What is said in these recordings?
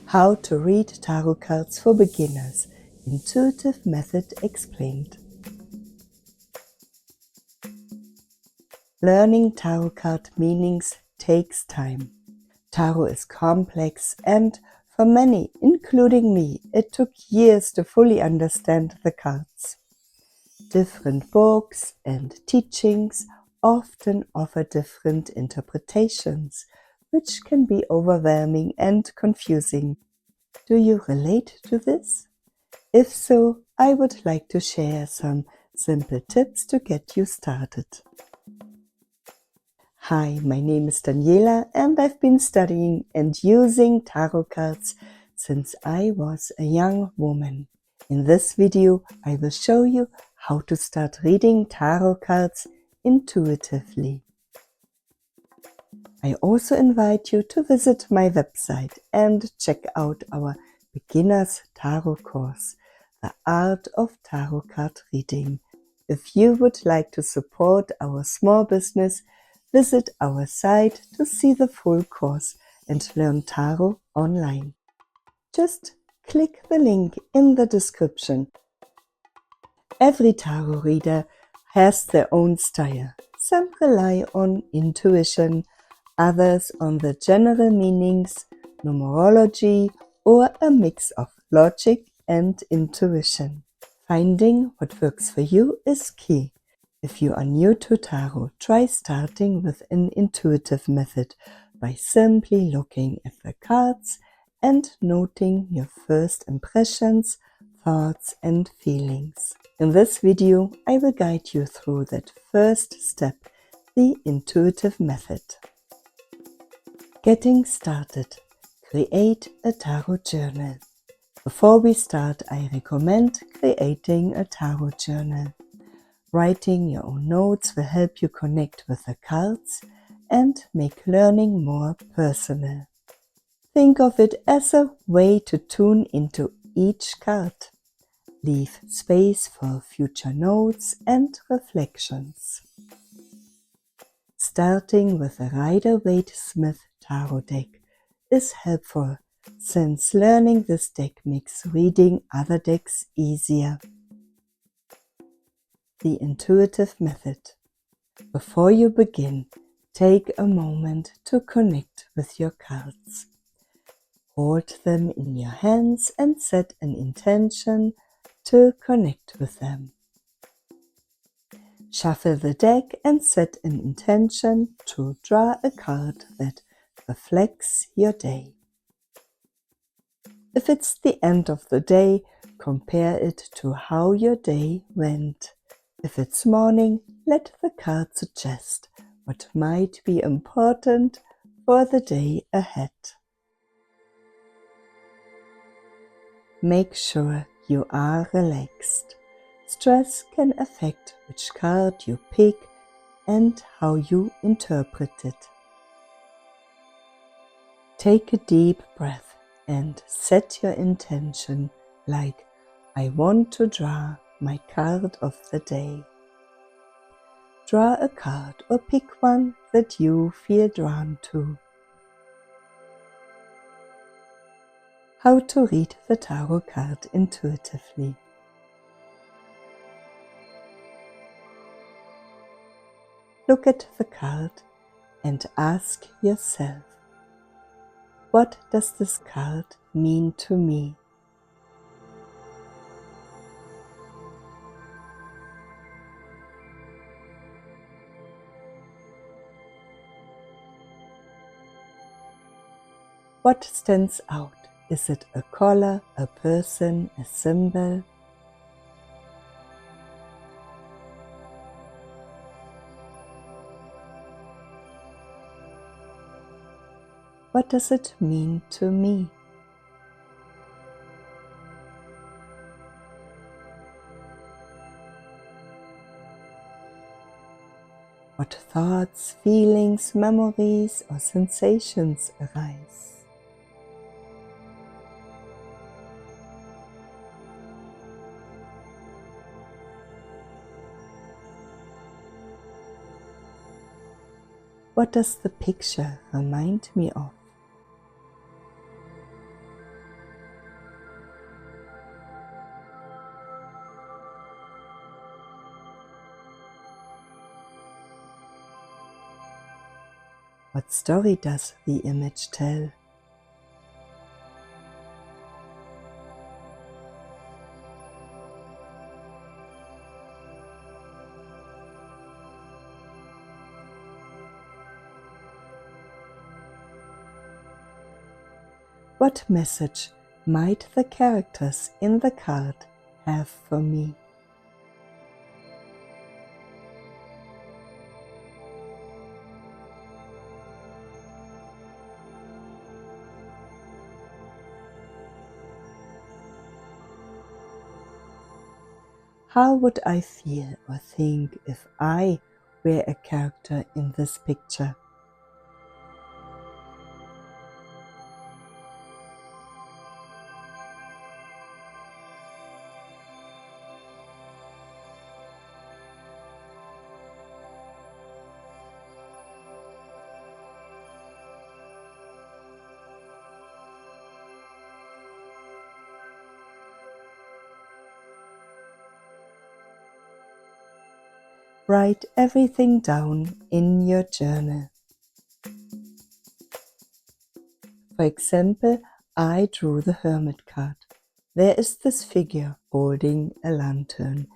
How to read tarot cards for beginners. Intuitive method explained. Learning tarot card meanings takes time. Tarot is complex and for many, including me, it took years to fully understand the cards. Different books and teachings often offer different interpretations, which can be overwhelming and confusing. Do you relate to this? If so, I would like to share some simple tips to get you started. Hi, my name is Daniela and I've been studying and using tarot cards since I was a young woman. In this video, I will show you how to start reading tarot cards intuitively. I also invite you to visit my website and check out our Beginner's Tarot course, The Art of Tarot Card Reading. If you would like to support our small business, visit our site to see the full course and learn tarot online. Just click the link in the description. Every tarot reader has their own style. Some rely on intuition, others on the general meanings, numerology, or a mix of logic and intuition. Finding what works for you is key. If you are new to tarot, try starting with an intuitive method by simply looking at the cards and noting your first impressions, thoughts and feelings. In this video, I will guide you through that first step, the intuitive method. Getting started. Create a tarot journal. Before we start, I recommend creating a tarot journal. Writing your own notes will help you connect with the cards and make learning more personal. Think of it as a way to tune into each card. Leave space for future notes and reflections. Starting with a Rider Waite Smith Tarot deck is helpful, since learning this deck makes reading other decks easier. The intuitive method. Before you begin, take a moment to connect with your cards. Hold them in your hands and set an intention to connect with them. Shuffle the deck and set an intention to draw a card that reflects your day. If it's the end of the day, compare it to how your day went. If it's morning, let the card suggest what might be important for the day ahead. Make sure you are relaxed. Stress can affect which card you pick and how you interpret it. Take a deep breath and set your intention like, I want to draw my card of the day. Draw a card or pick one that you feel drawn to. How to read the tarot card intuitively. Look at the card and ask yourself, what does this card mean to me? What stands out? Is it a color, a person, a symbol? What does it mean to me? What thoughts, feelings, memories, or sensations arise? What does the picture remind me of? What story does the image tell? What message might the characters in the card have for me? How would I feel or think if I were a character in this picture? Write everything down in your journal. For example, I drew the Hermit card. There is this figure holding a lantern,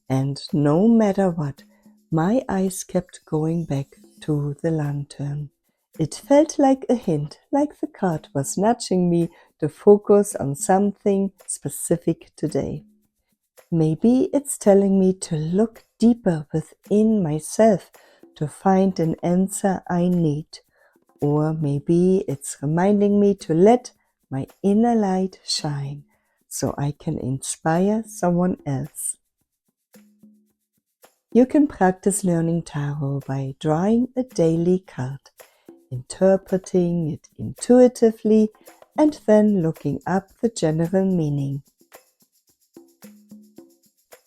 and no matter what, my eyes kept going back to the lantern. It felt like a hint, like the card was nudging me to focus on something specific today. Maybe it's telling me to look deeper within myself to find an answer I need. Or maybe it's reminding me to let my inner light shine so I can inspire someone else. You can practice learning tarot by drawing a daily card, interpreting it intuitively, and then looking up the general meaning.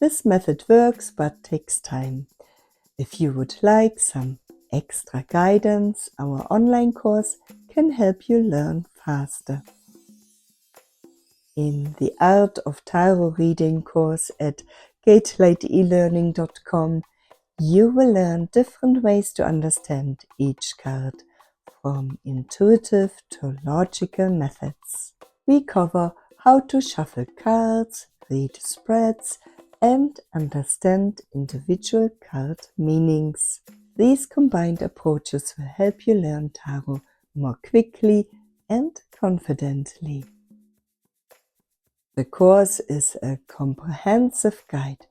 This method works but takes time. If you would like some extra guidance, our online course can help you learn faster. In the Art of Tarot Reading course at gatelightellearning.com, you will learn different ways to understand each card, from intuitive to logical methods. We cover how to shuffle cards, read spreads, and understand individual card meanings. These combined approaches will help you learn tarot more quickly and confidently. The course is a comprehensive guide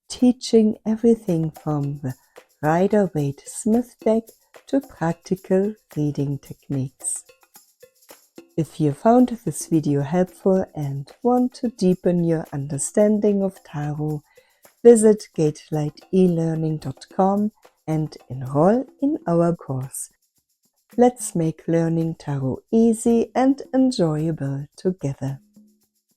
teaching everything from the Rider Waite Smith deck to practical reading techniques. If you found this video helpful and want to deepen your understanding of tarot, visit gatelightellearning.com and enroll in our course. Let's make learning tarot easy and enjoyable together.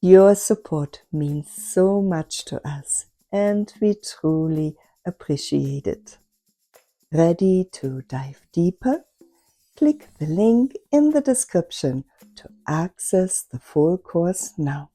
Your support means so much to us, and we truly appreciate it. Ready to dive deeper? Click the link in the description to access the full course now.